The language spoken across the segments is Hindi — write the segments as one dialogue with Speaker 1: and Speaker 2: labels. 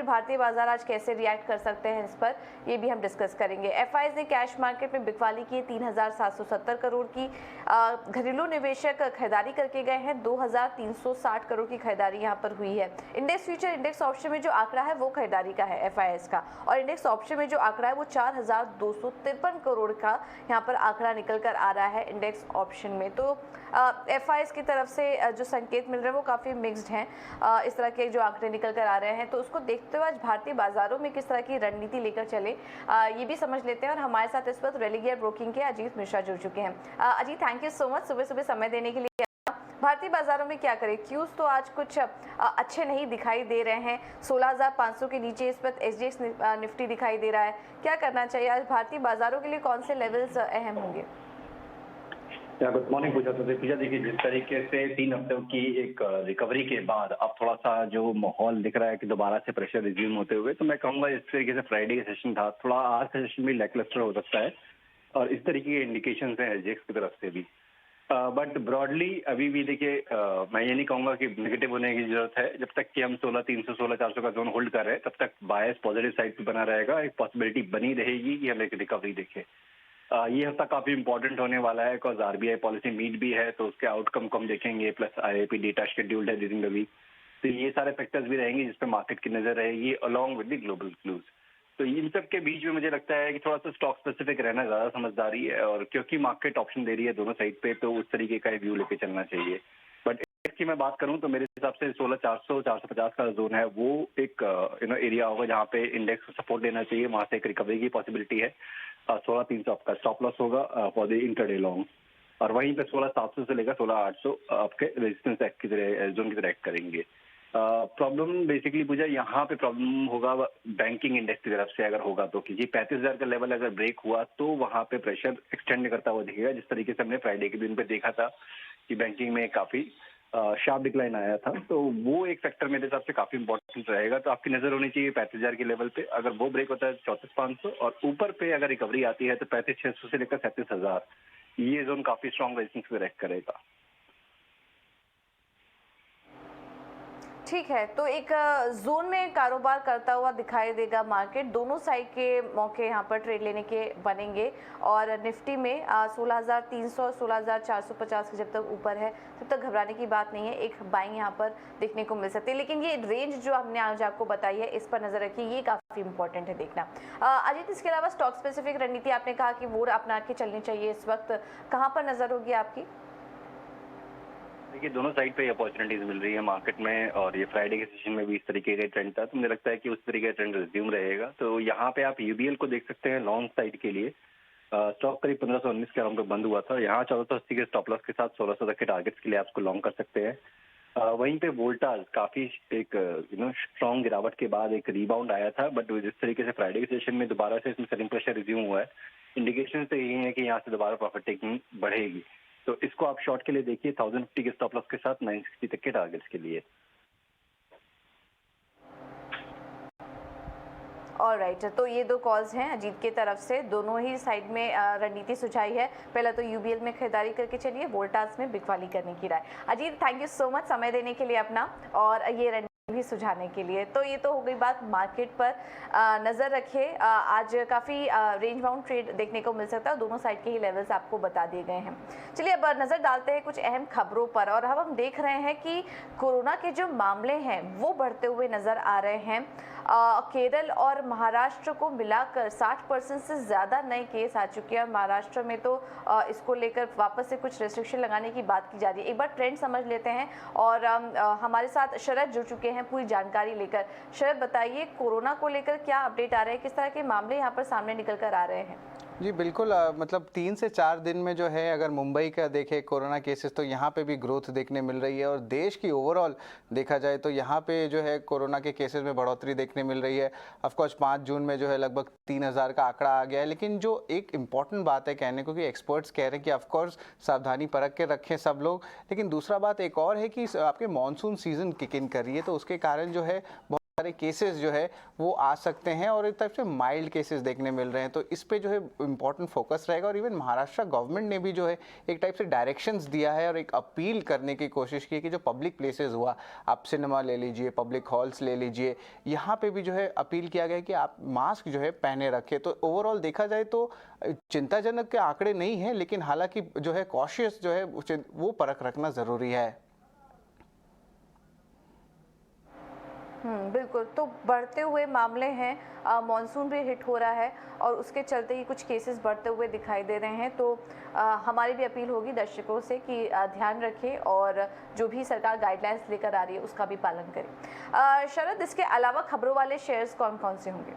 Speaker 1: भारतीय बाजार आज कैसे रिएक्ट कर सकते हैं इस पर ये भी हम डिस्कस करेंगे। एफआईज ने कैश मार्केट में बिकवाली की 3,770 करोड़ की, घरेलू निवेशक खरीदारी करके गए हैं, 2,360 करोड़ की खरीदारी यहाँ पर हुई है। इंडेक्स फ्यूचर इंडेक्स ऑप्शन में जो आंकड़ा है वो खरीदारी का है एफआईएस का, और इंडेक्स ऑप्शन में जो आंकड़ा है वो 4,253 करोड़ का यहाँ पर आंकड़ा निकल कर आ रहा है इंडेक्स ऑप्शन में। तो एफआईएस की तरफ से जो संकेत मिल रहे हैं वो काफ़ी मिक्स्ड हैं, इस तरह के जो आंकड़े निकल कर आ रहे हैं। तो उसको देखते हुए आज भारतीय बाजारों में किस तरह की रणनीति लेकर चले ये भी समझ लेते हैं। और हमारे साथ इस वक्त रेलिगेयर ब्रोकिंग के अजीत मिश्रा जुड़ चुके हैं। Ajit, thank you so much सुबह सुबह समय देने के लिए। भारतीय बाजारों में क्या करें, क्यूज तो आज कुछ अच्छे नहीं दिखाई दे रहे हैं, 16,500 के नीचे इस वक्त एसजीएक्स निफ्टी दिखाई दे रहा है। क्या करना चाहिए आज भारतीय बाजारों के लिए, कौन से लेवल्स अहम होंगे?
Speaker 2: गुड मॉर्निंग पूजा। तो पूजा देखिए, जिस तरीके से 3 हफ्तों की एक रिकवरी के बाद अब थोड़ा सा जो माहौल दिख रहा है कि दोबारा से प्रेशर रिज्यूम होते हुए, तो मैं कहूँगा इस तरीके से फ्राइडे का सेशन था, थोड़ा आज का सेशन भी लैकलस्टर हो सकता है और इस तरीके के इंडिकेशन हैं एसजीएक्स की तरफ से भी। बट ब्रॉडली अभी भी देखिए, मैं ये नहीं कहूँगा कि नेगेटिव होने की जरूरत है। जब तक कि हम 16,300 16,400 का जोन होल्ड कर रहे हैं तब तक बायस पॉजिटिव साइड पे बना रहेगा। एक पॉसिबिलिटी बनी रहेगी कि हम एक रिकवरी देखें। ये हफ्ता काफी इंपॉर्टेंट होने वाला है बिकॉज आरबीआई पॉलिसी मीट भी है, तो उसके आउटकम को हम देखेंगे, प्लस आईआईपी डेटा शेड्यूल्ड है ड्यूरिंग द वीक। तो ये सारे फैक्टर्स भी रहेंगे जिस पे मार्केट की नजर रहेगी along with the global clues. तो इन सब के बीच में मुझे लगता है कि थोड़ा सा स्टॉक स्पेसिफिक रहना ज्यादा समझदारी है, और क्योंकि मार्केट ऑप्शन दे रही है दोनों साइड पे, तो उस तरीके का व्यू लेके चलना चाहिए। बट की मैं बात करूं तो मेरे हिसाब से 16,400 450 का जोन है वो एक एरिया होगा जहां पे इंडेक्स को सपोर्ट देना चाहिए, वहां से एक रिकवरी की पॉसिबिलिटी है। 16,300 आपका स्टॉप लॉस होगा फॉर द इंटरडे लॉन्ग, और वहीं पे 16,700 से लेकर 16,800 आपके रेजिस्टेंस एक्ट की तरह जोन की तरह एक्ट करेंगे। प्रॉब्लम बेसिकली पूजा यहाँ पे प्रॉब्लम होगा बैंकिंग इंडेक्स की तरफ से अगर होगा तो, क्योंकि 35,000 का लेवल अगर ब्रेक हुआ तो वहां पे प्रेशर एक्सटेंड करता हुआ दिखेगा, जिस तरीके से हमने फ्राइडे के दिन पे देखा था कि बैंकिंग में काफी शार्प डिक्लाइन आया था। तो वो एक फैक्टर मेरे हिसाब से काफी इंपॉर्टेंट रहेगा। तो आपकी नजर होनी चाहिए 35,000 के लेवल पे, अगर वो ब्रेक होता है 34,500, और ऊपर पे अगर रिकवरी आती है तो 35,600 से लेकर 37,000, ये जोन काफी स्ट्रॉन्ग रेजिस्टेंस पे रैक करेगा।
Speaker 1: ठीक है, तो एक जोन में कारोबार करता हुआ दिखाई देगा मार्केट, दोनों साइड के मौके यहाँ पर ट्रेड लेने के बनेंगे। और निफ्टी में 16,300 16,450 जब तक ऊपर है तब तक घबराने की बात नहीं है, एक बाइंग यहाँ पर देखने को मिल सकती है। लेकिन ये रेंज जो हमने आज आपको बताई है इस पर नजर रखिए, ये काफी इंपॉर्टेंट है देखना। अजीत, इसके अलावा स्टॉक स्पेसिफिक रणनीति आपने कहा कि वो अपना के चलनी चाहिए, इस वक्त कहाँ पर नजर होगी आपकी?
Speaker 2: देखिए, दोनों साइड पे अपॉर्चुनिटीज मिल रही है मार्केट में, और ये फ्राइडे के सेशन में भी इस तरीके का ट्रेंड था, तो मुझे लगता है कि उस तरीके का ट्रेंड रिज्यूम रहेगा। तो यहाँ पे आप यूबीएल को देख सकते हैं लॉन्ग साइड के लिए। स्टॉक करीब 1519 के अराउंड पे बंद हुआ था, यहाँ 1480 के स्टॉप लॉस के साथ 1600 तक के टारगेट्स के लिए आप उसको लॉन्ग कर सकते हैं। वहीं पे वोल्टास काफी एक स्ट्रॉन्ग गिरावट के बाद एक रिबाउंड आया था, बट जिस तरीके से फ्राइडे के सेशन में दोबारा से इसमें सेलिंग प्रेशर रिज्यूम हुआ है, इंडिकेशन तो यही है कि यहाँ से दोबारा प्रॉफिट टेकिंग बढ़ेगी। तो इसको आप शॉर्ट के लिए देखिए 1050 के स्टॉप लॉस के साथ 960 तक के टारगेट्स के लिए।
Speaker 1: ऑलराइट, तो ये दो कॉल्स हैं अजीत की तरफ से, दोनों ही साइड में रणनीति सुझाई है। पहला तो यूबीएल में खरीदारी करके चलिए, वोल्टास में बिकवाली करने की राय। Ajit, thank you so much समय देने के लिए अपना, और ये रणनीति भी सुझाने के लिए। तो ये तो हो गई बात मार्केट पर, नज़र रखिए। आज काफ़ी रेंज बाउंड ट्रेड देखने को मिल सकता है, दोनों साइड के ही लेवल्स आपको बता दिए गए हैं। चलिए अब नज़र डालते हैं कुछ अहम खबरों पर, और अब हम देख रहे हैं कि कोरोना के जो मामले हैं वो बढ़ते हुए नज़र आ रहे हैं। केरल और महाराष्ट्र को मिलाकर 60% से ज़्यादा नए केस आ चुके हैं। महाराष्ट्र में तो इसको लेकर वापस से कुछ रेस्ट्रिक्शन लगाने की बात की जा रही है। एक बार ट्रेंड समझ लेते हैं, और हमारे साथ शरद जुड़ चुके हैं पूरी जानकारी लेकर। शरद, बताइए कोरोना को लेकर क्या अपडेट आ रहे हैं, किस तरह के मामले यहाँ पर सामने निकल कर आ रहे हैं?
Speaker 3: जी बिल्कुल, मतलब 3 से 4 दिन में जो है अगर मुंबई का देखें कोरोना केसेस, तो यहाँ पे भी ग्रोथ देखने मिल रही है, और देश की ओवरऑल देखा जाए तो यहाँ पे जो है कोरोना के केसेस में बढ़ोतरी देखने मिल रही है। ऑफकोर्स 5 जून में जो है लगभग 3,000 का आंकड़ा आ गया है, लेकिन जो एक इम्पॉर्टेंट बात है कहने को कि एक्सपर्ट्स कह रहे हैं कि ऑफकोर्स सावधानी परख के रखें सब लोग, लेकिन दूसरा बात एक और है कि आपके मानसून सीजन किक इन कर रही है, तो उसके कारण जो है सारे केसेस जो है वो आ सकते हैं और एक तरफ से माइल्ड केसेस देखने मिल रहे हैं, तो इस पे जो है इम्पोर्टेंट फोकस रहेगा। और इवन महाराष्ट्र गवर्नमेंट ने भी जो है एक टाइप से डायरेक्शंस दिया है और एक अपील करने की कोशिश की है कि जो पब्लिक प्लेसेस हुआ, आप सिनेमा ले लीजिए, पब्लिक हॉल्स ले लीजिए, यहाँ पे भी जो है अपील किया गया है कि आप मास्क जो है पहने रखें। तो ओवरऑल देखा जाए तो चिंताजनक के आंकड़े नहीं हैं, लेकिन हालांकि जो है कॉशियस जो है वो परख रखना ज़रूरी है।
Speaker 1: बिल्कुल। तो बढ़ते हुए मामले हैं, मॉनसून भी हिट हो रहा है और उसके चलते ही कुछ केसेस बढ़ते हुए दिखाई दे रहे हैं। तो हमारी भी अपील होगी दर्शकों से कि ध्यान रखें और जो भी सरकार गाइडलाइंस लेकर आ रही है उसका भी पालन करें। शरद, इसके अलावा खबरों वाले शेयर्स कौन कौन से होंगे?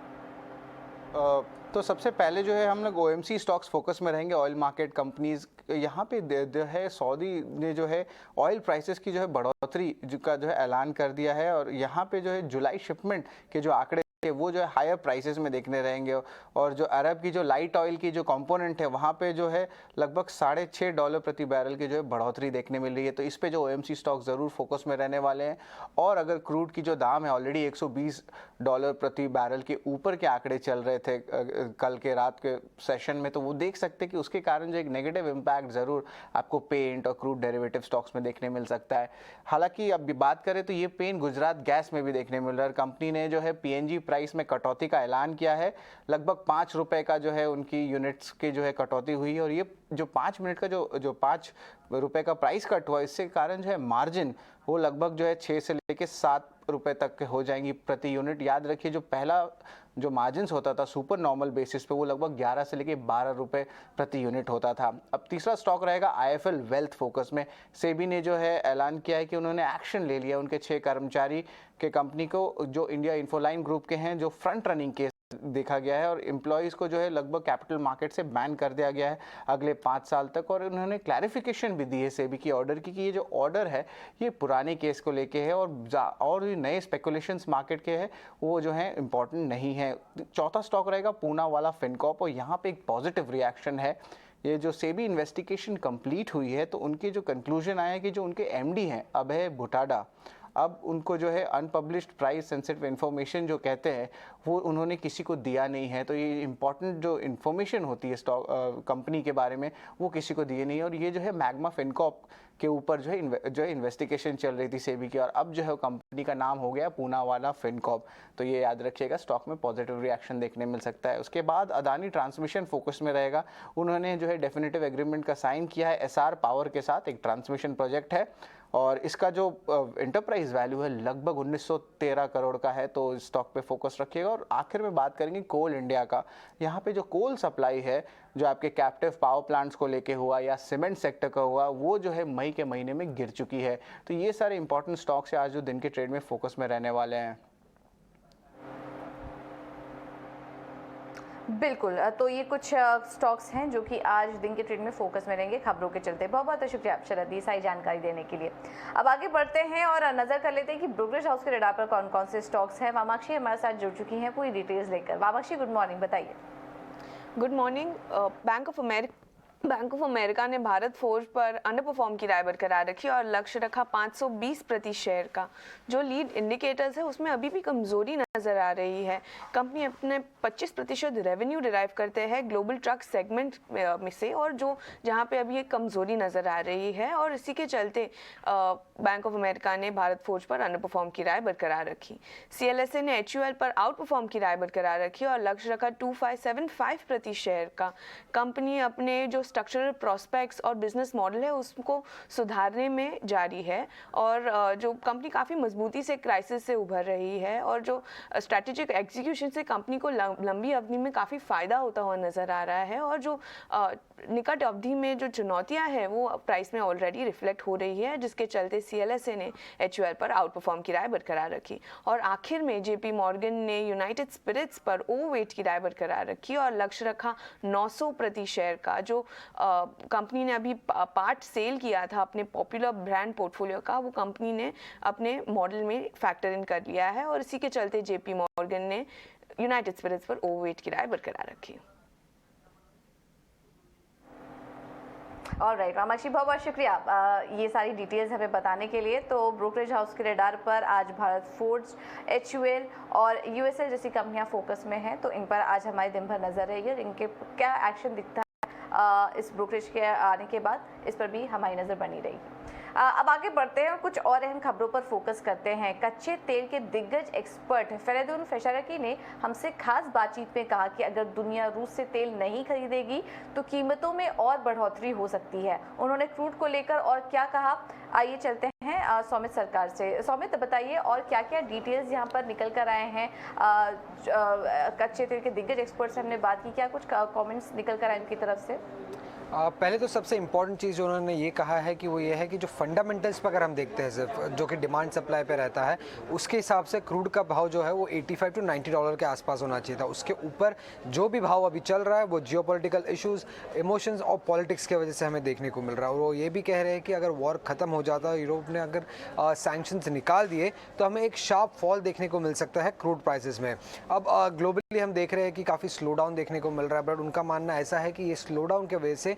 Speaker 3: तो सबसे पहले जो है हम लोग OMC स्टॉक्स फोकस में रहेंगे, ऑयल मार्केट कंपनीज। यहाँ पे जो है सऊदी ने जो है ऑयल प्राइसेस की जो है बढ़ोतरी का जो है ऐलान कर दिया है और यहाँ पे जो है जुलाई शिपमेंट के जो आंकड़े वो जो है हायर प्राइसेस में देखने रहेंगे। और जो अरब की जो लाइट ऑयल की जो कंपोनेंट है वहाँ पे जो है लगभग $6.5 प्रति बैरल की जो है बढ़ोतरी देखने मिल रही है। तो इस पे जो OMC स्टॉक ज़रूर फोकस में रहने वाले हैं। और अगर क्रूड की जो दाम है ऑलरेडी $120 प्रति बैरल के ऊपर के आंकड़े चल रहे थे कल के रात के सेशन में, तो वो देख सकते हैं कि उसके कारण जो एक नेगेटिव इम्पैक्ट ज़रूर आपको पेंट और क्रूड डेरिवेटिव स्टॉक्स में देखने मिल सकता है। हालांकि अब बात करें तो ये पेन गुजरात गैस में भी देखने मिल रहा है। कंपनी ने जो है PNG प्राइस में कटौती का ऐलान किया है, लगभग ₹5 का जो है उनकी यूनिट्स की जो है कटौती हुई है। और ये जो 5 मिनट का जो ₹5 का प्राइस कट हुआ, इससे कारण जो है मार्जिन वो लगभग जो है 6 से लेके ₹7 तक हो जाएंगी प्रति यूनिट। याद रखिए जो पहला जो मार्जिन्स होता था सुपर नॉर्मल बेसिस पे वो लगभग 11 से लेके ₹12 प्रति यूनिट होता था। अब तीसरा स्टॉक रहेगा IIFL वेल्थ फोकस में। सेबी ने जो है ऐलान किया है कि उन्होंने एक्शन ले लिया उनके 6 कर्मचारी के कंपनी को जो इंडिया इन्फोलाइन ग्रुप के हैं, जो फ्रंट रनिंग केस देखा गया है और एम्प्लॉयज़ को जो है लगभग कैपिटल मार्केट से बैन कर दिया गया है अगले 5 साल तक। और उन्होंने क्लैरिफिकेशन भी दी है सेबी की ऑर्डर की कि ये जो ऑर्डर है ये पुराने केस को लेके है और नए स्पेकुलेशंस मार्केट के हैं वो जो है इंपॉर्टेंट नहीं है। चौथा स्टॉक रहेगा पूना वाला फिनकॉर्प और यहाँ पे एक पॉजिटिव रिएक्शन है। ये जो सेबी इन्वेस्टिगेशन कंप्लीट हुई है तो उनके जो कंक्लूजन आया कि जो उनके MD हैं अभय भुटाडा, अब उनको जो है अनपब्लिश्ड प्राइस सेंसिटिव इन्फॉर्मेशन जो कहते हैं वो उन्होंने किसी को दिया नहीं है। तो ये इंपॉर्टेंट जो इन्फॉर्मेशन होती है स्टॉक कंपनी के बारे में वो किसी को दिए नहीं है। और ये जो है मैग्मा फिनकॉर्प के ऊपर जो है इन्वेस्टिगेशन चल रही थी सेबी की और अब जो है कंपनी का नाम हो गया पूना वाला फिनकॉर्प। तो ये याद रखिएगा, स्टॉक में पॉजिटिव रिएक्शन देखने मिल सकता है। उसके बाद अदानी ट्रांसमिशन फोकस में रहेगा। उन्होंने जो है डेफिनेटिव एग्रीमेंट का साइन किया है SR पावर के साथ, एक ट्रांसमिशन प्रोजेक्ट है और इसका जो एंटरप्राइज वैल्यू है लगभग 1913 करोड़ का है। तो स्टॉक पे फोकस रखिएगा। और आखिर में बात करेंगे कोल इंडिया का। यहाँ पे जो कोल सप्लाई है जो आपके कैप्टिव पावर प्लांट्स को लेके हुआ या सीमेंट सेक्टर का हुआ वो जो है मई के महीने में गिर चुकी है। तो ये सारे इंपॉर्टेंट स्टॉक्स है आज जो दिन के ट्रेड में फोकस में रहने वाले हैं।
Speaker 1: बिल्कुल। तो ये कुछ स्टॉक्स हैं जो कि आज दिन के ट्रेड में फोकस में रहेंगे खबरों के चलते। बहुत बहुत शुक्रिया आप शरद, ये सारी जानकारी देने के लिए। अब आगे बढ़ते हैं और नजर कर लेते हैं कि ब्रोकरेज हाउस के रेडार पर कौन कौन से स्टॉक्स हैं। वामाक्षी हमारे साथ जुड़ चुकी हैं पूरी डिटेल्स लेकर। वामाक्षी, गुड मॉर्निंग, बताइए।
Speaker 4: Good morning. Bank of America ने भारत फोर्ज पर अंडर परफॉर्म की राय बरकरार रखी और लक्ष्य रखा 520 प्रति शेयर का। जो लीड इंडिकेटर्स है उसमें अभी भी कमजोरी नजर आ रही है। कंपनी अपने 25% रेवेन्यू डिराइव करते हैं ग्लोबल ट्रक सेगमेंट में से और जहां पे अभी एक कमजोरी नजर आ रही है और इसी के चलते बैंक ऑफ अमेरिका ने भारत फोर्ज पर अंडर परफॉर्म की राय बरकरार रखी। CLSA ने HUL पर आउट परफॉर्म की राय बरकरार रखी और लक्ष्य रखा 2575 प्रति शेयर का। कंपनी अपने जो स्ट्रक्चरल प्रोस्पेक्ट्स और बिजनेस मॉडल है उसको सुधारने में जारी है और जो कंपनी काफ़ी मजबूती से क्राइसिस से उभर रही है और जो स्ट्रैटेजिक एग्जीक्यूशन से कंपनी को लंबी अवधि में काफ़ी फ़ायदा होता हुआ नज़र आ रहा है और जो निकट अवधि में जो चुनौतियां हैं वो प्राइस में ऑलरेडी रिफ्लेक्ट हो रही है, जिसके चलते CLSA ने HUL पर आउट परफॉर्म की राय बरकरार रखी। और आखिर में JP मॉर्गन ने यूनाइटेड स्पिरिट्स पर ओवरवेट की राय बरकरार रखी और लक्ष्य रखा 900 प्रति शेयर का। जो कंपनी ने अभी पार्ट सेल किया था अपने पॉपुलर ब्रांड पोर्टफोलियो का, वो कंपनी ने अपने मॉडल में फैक्टर इन कर लिया है और इसी के चलते JP मॉर्गन ने यूनाइटेड स्पिरिट्स पर ओवरवेट की राय बरकरार रखी।
Speaker 1: ऑलराइट कामाक्षी, बहुत बहुत शुक्रिया ये सारी डिटेल्स हमें बताने के लिए। तो ब्रोकरेज हाउस के रडार पर आज भारत फोर्ज, HUL और USL जैसी कंपनियां फोकस में हैं, तो इन पर आज हमारी दिन भर नजर रहेगी और इनके क्या एक्शन दिखता है इस ब्रोकरेज के आने के बाद, इस पर भी हमारी नज़र बनी रहेगी। अब आगे बढ़ते हैं और कुछ और अहम खबरों पर फोकस करते हैं। कच्चे तेल के दिग्गज एक्सपर्ट फेरेदुन फेशरकी ने हमसे खास बातचीत में कहा कि अगर दुनिया रूस से तेल नहीं खरीदेगी तो कीमतों में और बढ़ोतरी हो सकती है। उन्होंने क्रूड को लेकर और क्या कहा, आइए चलते हैं सौमित सरकार से। सौमित, बताइए और क्या क्या डिटेल्स यहाँ पर निकल कर आए हैं। कच्चे तेल के दिग्गज एक्सपर्ट से हमने बात की, क्या कुछ कमेंट्स निकल कर आए उनकी तरफ से?
Speaker 5: पहले तो सबसे इम्पॉर्टेंट चीज़ जो उन्होंने ये कहा है कि वो ये है कि जो फंडामेंटल्स पर अगर हम देखते हैं सिर्फ जो कि डिमांड सप्लाई पे रहता है, उसके हिसाब से क्रूड का भाव जो है वो $85 to $90 के आसपास होना चाहिए था। उसके ऊपर जो भी भाव अभी चल रहा है वो जियोपॉलिटिकल इश्यूज, इमोशंस और पॉलिटिक्स की वजह से हमें देखने को मिल रहा है। और वो ये भी कह रहे हैं कि अगर वॉर ख़त्म हो जाता है, यूरोप ने अगर सैंक्शंस निकाल दिए, तो हमें एक शार्प फॉल देखने को मिल सकता है क्रूड प्राइसेस में। अब ग्लोबली हम देख रहे हैं कि काफ़ी स्लो डाउन देखने को मिल रहा है, बट उनका मानना ऐसा है कि ये स्लो डाउन की वजह से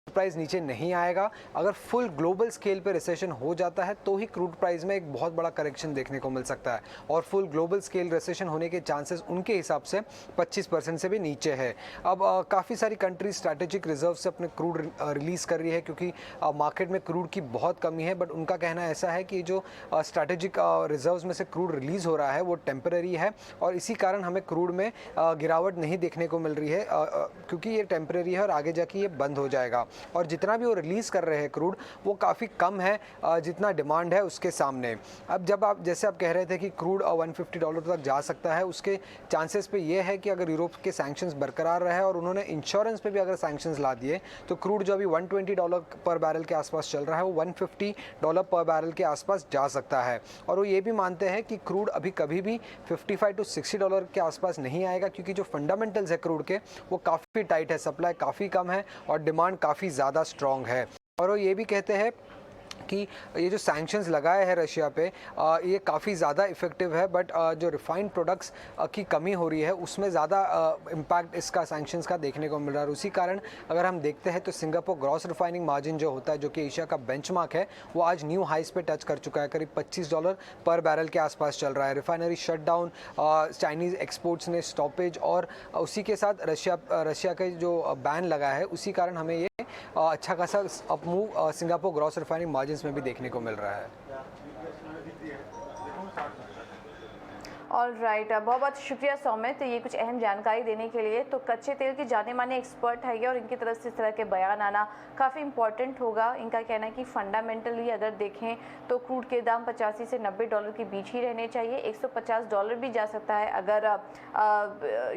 Speaker 5: प्राइस नीचे नहीं आएगा। अगर फुल ग्लोबल स्केल पे रिसेशन हो जाता है तो ही क्रूड प्राइस में एक बहुत बड़ा करेक्शन देखने को मिल सकता है, और फुल ग्लोबल स्केल रिसेशन होने के चांसेस उनके हिसाब से 25% से भी नीचे है। अब काफ़ी सारी कंट्री स्ट्रैटेजिक रिजर्व से अपने क्रूड रिलीज़ कर रही है, क्योंकि मार्केट में क्रूड की बहुत कमी है। बट उनका कहना ऐसा है कि जो स्ट्रैटेजिक रिजर्व्स में से क्रूड रिलीज़ हो रहा है वो टेम्पररी है, और इसी कारण हमें क्रूड में गिरावट नहीं देखने को मिल रही है, क्योंकि ये टेम्पररी है और आगे जाके ये बंद हो जाएगा। और जितना भी वो रिलीज़ कर रहे हैं क्रूड, वो काफ़ी कम है जितना डिमांड है उसके सामने। अब जब आप जैसे आप कह रहे थे कि क्रूड $150 तक जा सकता है, उसके चांसेस पे ये है कि अगर यूरोप के सैंक्शंस बरकरार रहे और उन्होंने इंश्योरेंस पे भी अगर सैंक्शंस ला दिए, तो क्रूड जो अभी $120 पर बैरल के आसपास चल रहा है वो $150 पर बैरल के आसपास जा सकता है। और वो ये भी मानते हैं कि क्रूड अभी कभी भी $55 to $60 के आसपास नहीं आएगा, क्योंकि जो फंडामेंटल्स है क्रूड के वो काफ़ी टाइट है, सप्लाई काफ़ी कम है और डिमांड काफ़ी ज़्यादा स्ट्रॉन्ग है। और वो ये भी कहते हैं कि ये जो सैंक्शंस लगाए हैं रशिया पे, ये काफ़ी ज़्यादा इफ़ेक्टिव है, बट जो रिफाइंड प्रोडक्ट्स की कमी हो रही है उसमें ज़्यादा इम्पैक्ट इसका सैंक्शंस का देखने को मिल रहा है। उसी कारण अगर हम देखते हैं तो सिंगापुर ग्रॉस रिफाइनिंग मार्जिन जो होता है, जो कि एशिया का बेंचमार्क है, वो आज न्यू हाइस पे टच कर चुका है, करीब $25 पर बैरल के आसपास चल रहा है। रिफाइनरी शटडाउन, चाइनीज़ एक्सपोर्ट्स ने स्टॉपेज और उसी के साथ रशिया का जो बैन लगा है, उसी कारण हमें ये अच्छा खासा up move Singapore gross refining margins में भी देखने को मिल रहा है।
Speaker 1: ऑलराइट, बहुत बहुत शुक्रिया सौमित ये कुछ अहम जानकारी देने के लिए। तो कच्चे तेल के जाने माने एक्सपर्ट है और इनकी तरफ से इस तरह के बयान आना काफ़ी इंपॉर्टेंट होगा। इनका कहना है कि फंडामेंटली अगर देखें तो क्रूड के दाम $85 से $90 के बीच ही रहने चाहिए। $150 भी जा सकता है अगर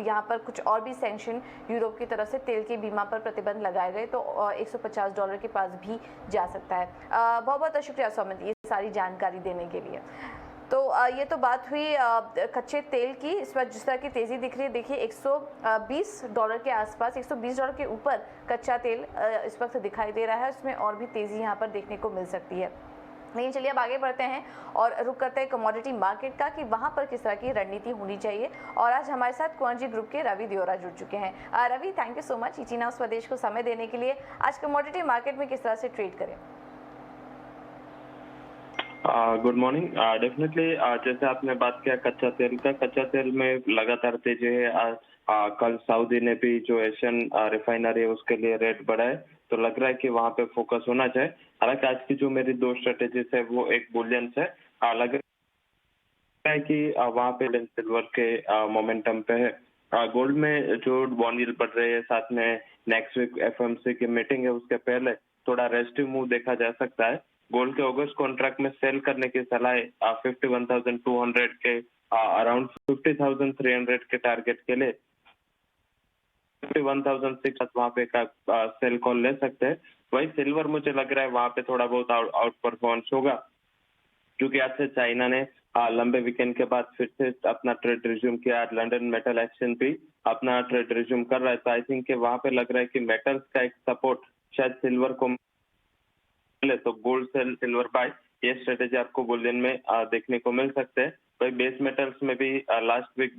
Speaker 1: यहाँ पर कुछ और भी सैंक्शन यूरोप की तरफ से तेल के बीमा पर प्रतिबंध लगाए गए तो $150 के पास भी जा सकता है। बहुत बहुत शुक्रिया सौमित ये सारी जानकारी देने के लिए। तो ये तो बात हुई कच्चे तेल की। इस वक्त जिस तरह की तेज़ी दिख रही है, देखिए $120 के आसपास, $120 के ऊपर कच्चा तेल इस वक्त दिखाई दे रहा है। इसमें और भी तेज़ी यहाँ पर देखने को मिल सकती है। लेकिन चलिए अब आगे बढ़ते हैं और रुक करते हैं कमोडिटी मार्केट का कि वहाँ पर किस तरह की रणनीति होनी चाहिए। और आज हमारे साथ कुंजी ग्रुप के रवि दियोरा जुड़ चुके हैं। Ravi, thank you so much ET now Swadesh को समय देने के लिए। आज कमोडिटी मार्केट में किस तरह से ट्रेड करें?
Speaker 6: Good morning. डेफिनेटली जैसे आपने बात किया कच्चा तेल में लगातार तेजी है। कल सऊदी ने भी जो एशियन रिफाइनरी है उसके लिए रेट बढ़ाए, तो लग रहा है कि वहां पे फोकस होना चाहिए। हालांकि आज की जो मेरी दो स्ट्रेटेजीज है वो एक बुलियन है, लग रहा है कि वहां पे सिल्वर के मोमेंटम पे है। गोल्ड में जो बॉन्ड यील्ड बढ़ रहे हैं, साथ में नेक्स्ट वीक FOMC की मीटिंग है, उसके पहले थोड़ा रेस्टिव मूव देखा जा सकता है। गोल्ड के अगस्त कॉन्ट्रैक्ट में सेल करने की सलाह 51,200 के अराउंड 50,300 के टारगेट के लिए 51,600 वहाँ पे का सेल कॉल ले सकते हैं। वही सिल्वर मुझे लग रहा है वहाँ पे थोड़ा बहुत आउट परफॉर्मेंस होगा, क्योंकि आज से चाइना ने लंबे वीकेंड के बाद फिर से अपना ट्रेड रिज्यूम किया। लंदन मेटल एक्सचेंज भी अपना ट्रेड रिज्यूम कर रहा है, तो आई थिंक कि वहाँ पे लग रहा है कि मेटल्स का एक सपोर्ट शायद सिल्वर को मिले, तो गोल्ड सेल सिल्वर बाय, ये स्ट्रेटेजी आपको बुलियन में देखने को मिल सकते हैं। भाई बेस मेटल्स में भी last week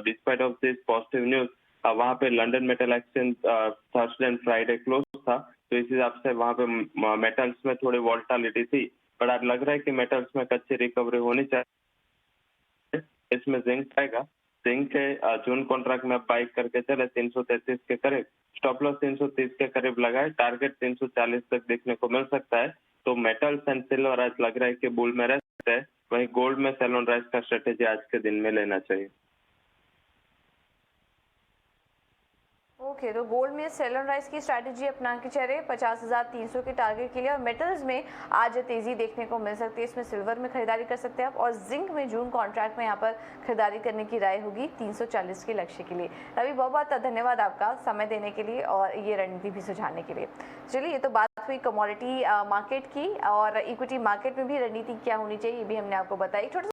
Speaker 6: despite of this positive news वहाँ पे London metal exchange Thursday and Friday close था, तो इस हिसाब से वहाँ पे मेटल्स में थोड़ी वॉल्टालिटी थी, पर अब लग रहा है कि मेटल्स में कच्ची रिकवरी होनी चाहिए। इसमें जिंक आएगा। जिंक के जून कॉन्ट्रैक्ट में बाई करके चले 333 के करीब, स्टॉप लॉस 330 के करीब लगाए, टारगेट 340 तक देखने को मिल सकता है। तो मेटल्स एंड सिल्वर आज लग रहा है कि बुल में रह सकते हैं। वहीं गोल्ड में सेल ऑन राइज का स्ट्रेटेजी आज के दिन में लेना चाहिए।
Speaker 1: ओके, तो गोल्ड में सेल ऑन राइज की स्ट्रैटेजी अपना के चल रहे 50,300 के टारगेट के लिए, और मेटल्स में आज तेजी देखने को मिल सकती है। इसमें सिल्वर में खरीदारी कर सकते हैं आप, और जिंक में जून कॉन्ट्रैक्ट में यहाँ पर खरीदारी करने की राय होगी 340 के लक्ष्य के लिए। रवि, बहुत बहुत धन्यवाद आपका समय देने के लिए और ये रणनीति भी सुझाने के लिए। चलिए, ये तो बात हुई कमोडिटी मार्केट की, और इक्विटी मार्केट में भी रणनीति क्या होनी चाहिए ये भी हमने आपको बताया। एक छोटा